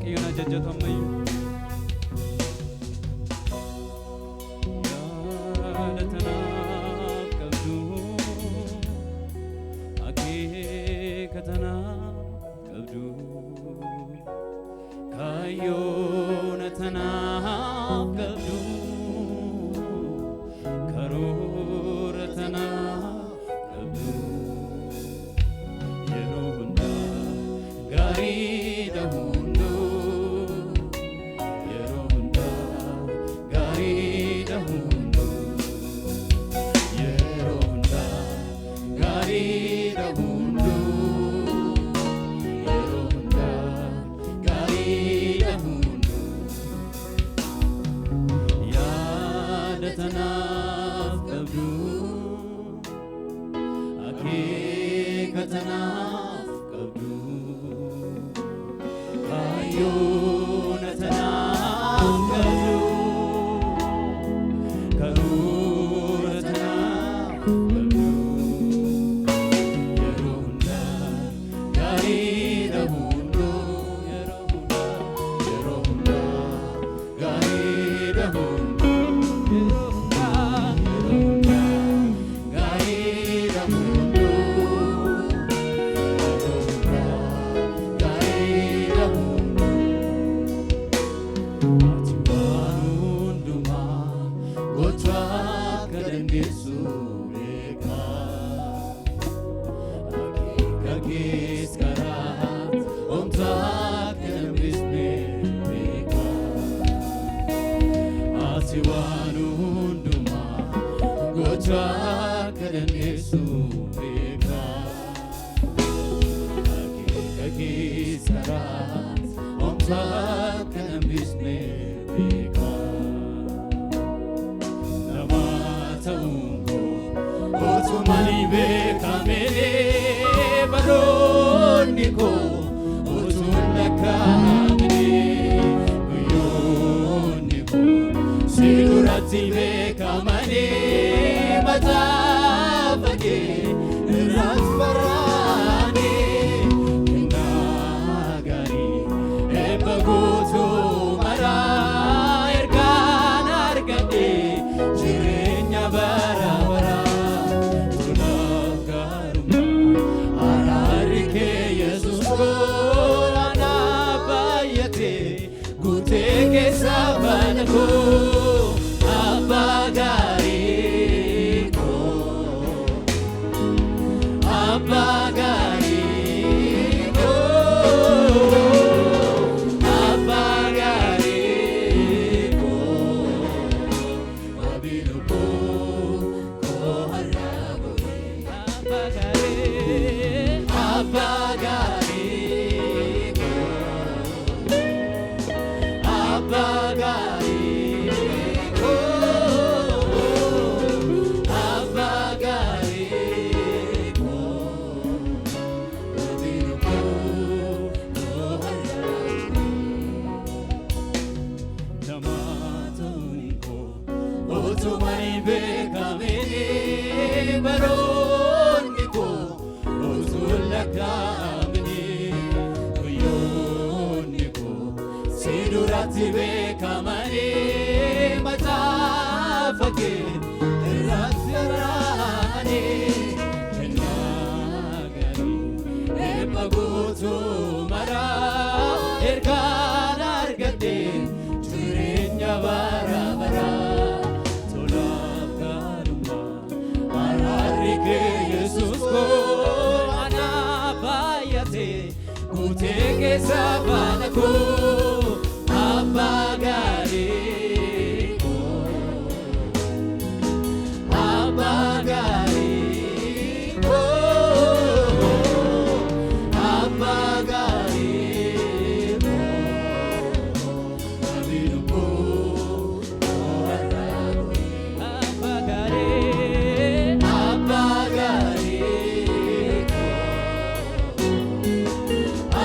waaqayyoon ajajatu ammayyuu.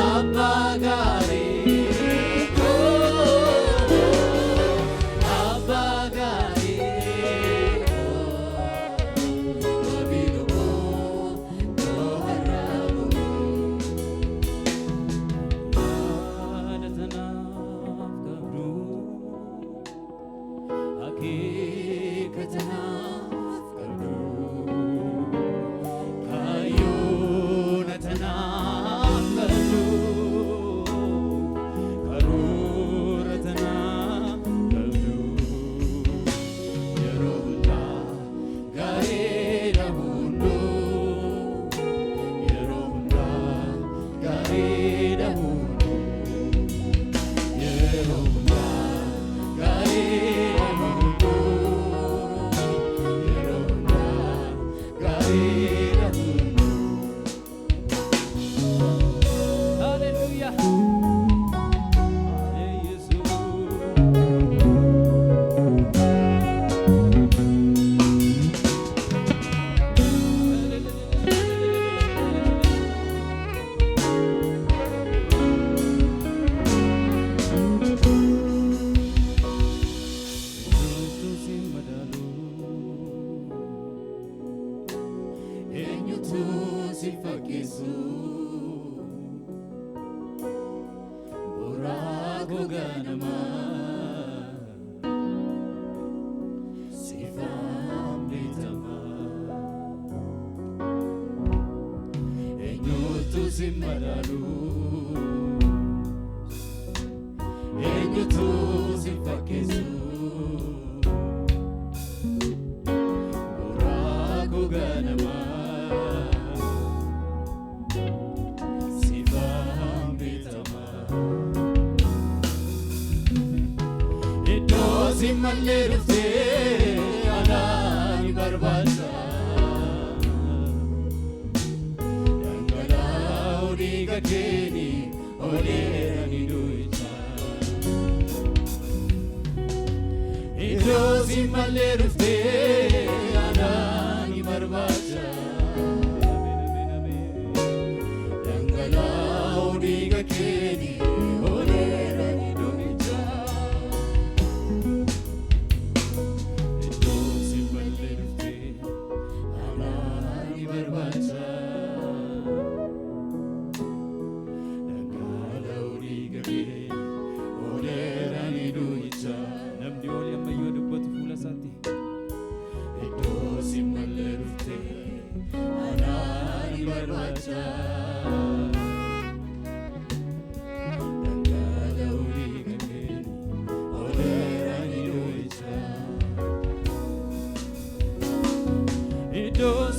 Abba Gari fakkeessu buraaqu ganamaa sifaan beekamaa eenyutu si madaalu eenyutu si fakkeessu buraaqu ganamaa Simalle rufte anani barbasa Dangala uriga keni olerani duita Ido simalle rufte anani barbasa Dangala uriga keni olerani duita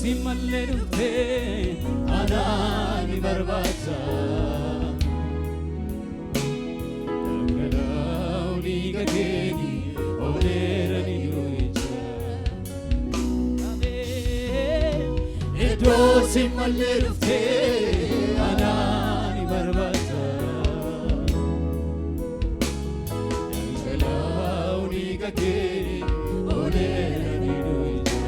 Simalle rufte anani barbasa Dangala uriga keni olerani duita Edo simalle rufte anani barbasa Dangala uriga keni olerani duita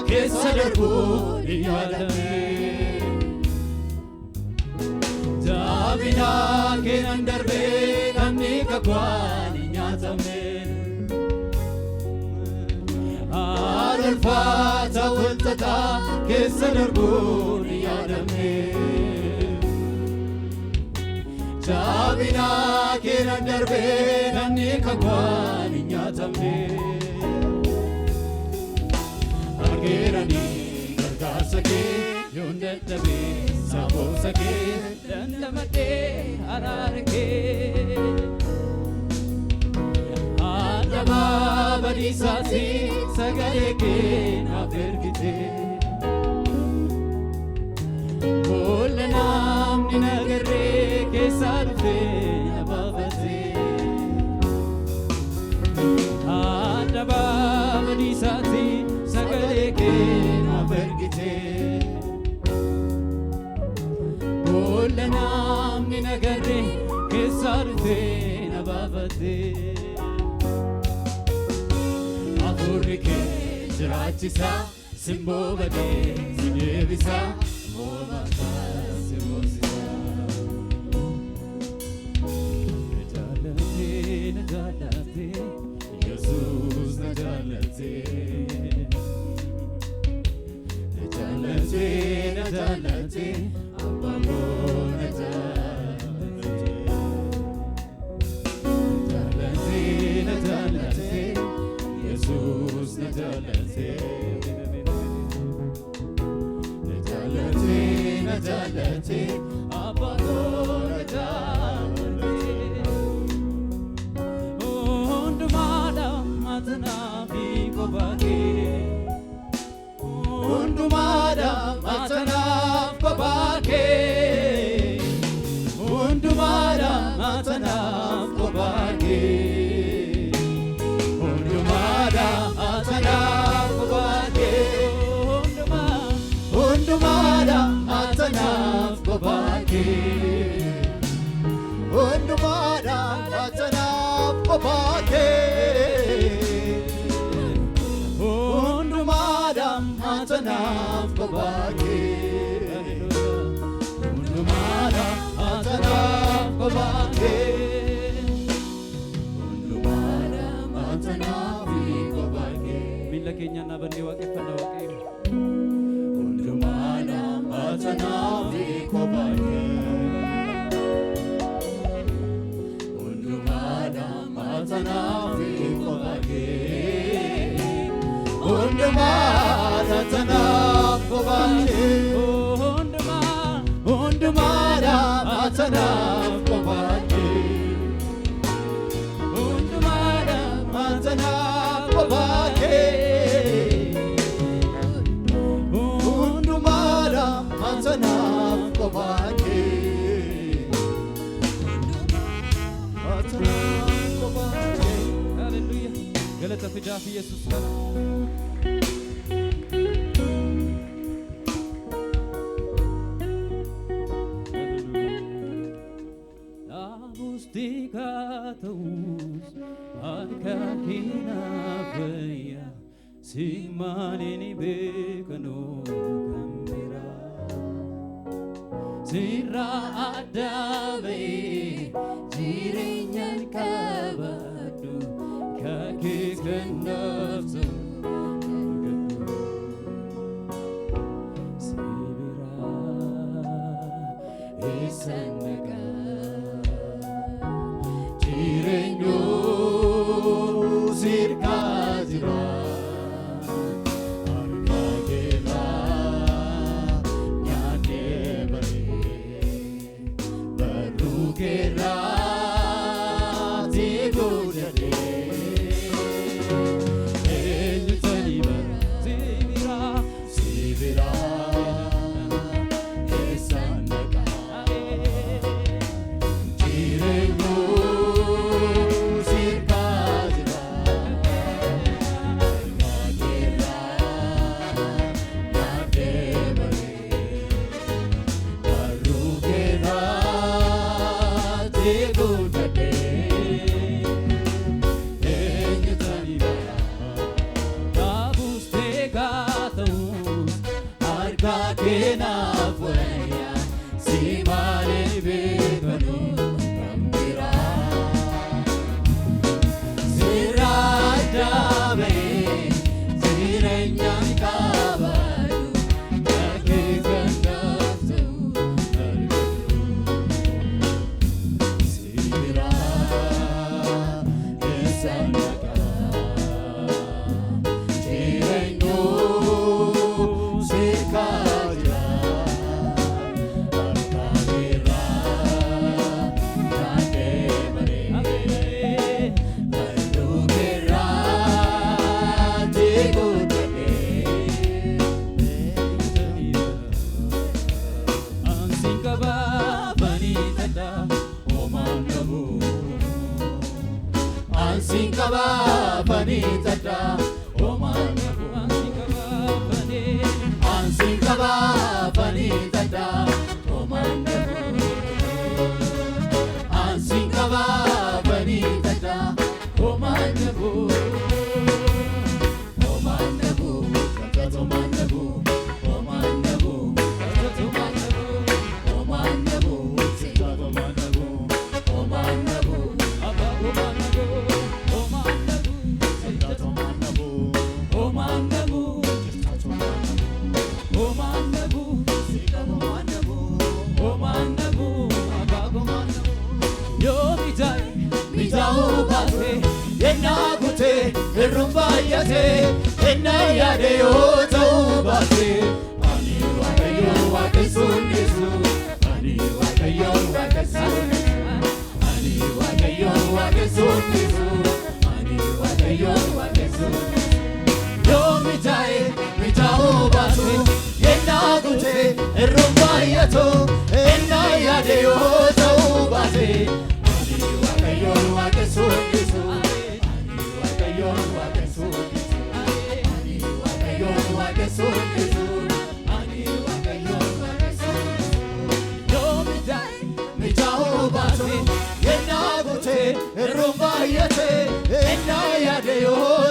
Kesadarku iyadame Dabina kenan darbe namni kakwani nyatame Alfata waltata kesadarku iyadame Dabina kenan darbe namni kakwani nyatame Gerani gargarsake yondabe sabosake dandamate ararake Adaba badisasi sagareke nafergite Bolanam ninagare kesarfe abavase Adaba badisasi sagareke nafergite Bolanam ninagare kesarfe abavase Afurike jirachisa simbo bade sinevisa momata simosisa najalate Jesus najalate najalate abamo najalate Jesus najalate najalate abamo najalate undumada matna bi kobake undumada matna kobake undumada matna kobake galata fidaaf Yesuus kana. Abustikatus arkakina baya simalini bekano kambira sirra adabe jirenyan kabadu kaki kanafsu sibira esanaga jirenyo sirkazira arkagela nyane bare barugera digujade eltaniba sibira sibira esanaga jirenyo Sinkaba panitata omanabu Sinkaba panitata omanabu Sinkaba panitata omanabu omanabu tata omanabu omanabu tata omanabu omanabu tata omanabu omanabu abago omanabu Rumbayate enayade otobate ani wakayo wakasunisu ani wakayo wakasunisu ani wakayo wakasunisu ani wakayo wakasunisu yo mitai mitao batu enagute rumbayato enayade otobate ani wakayo wakasunisu Rumbayate enayade yo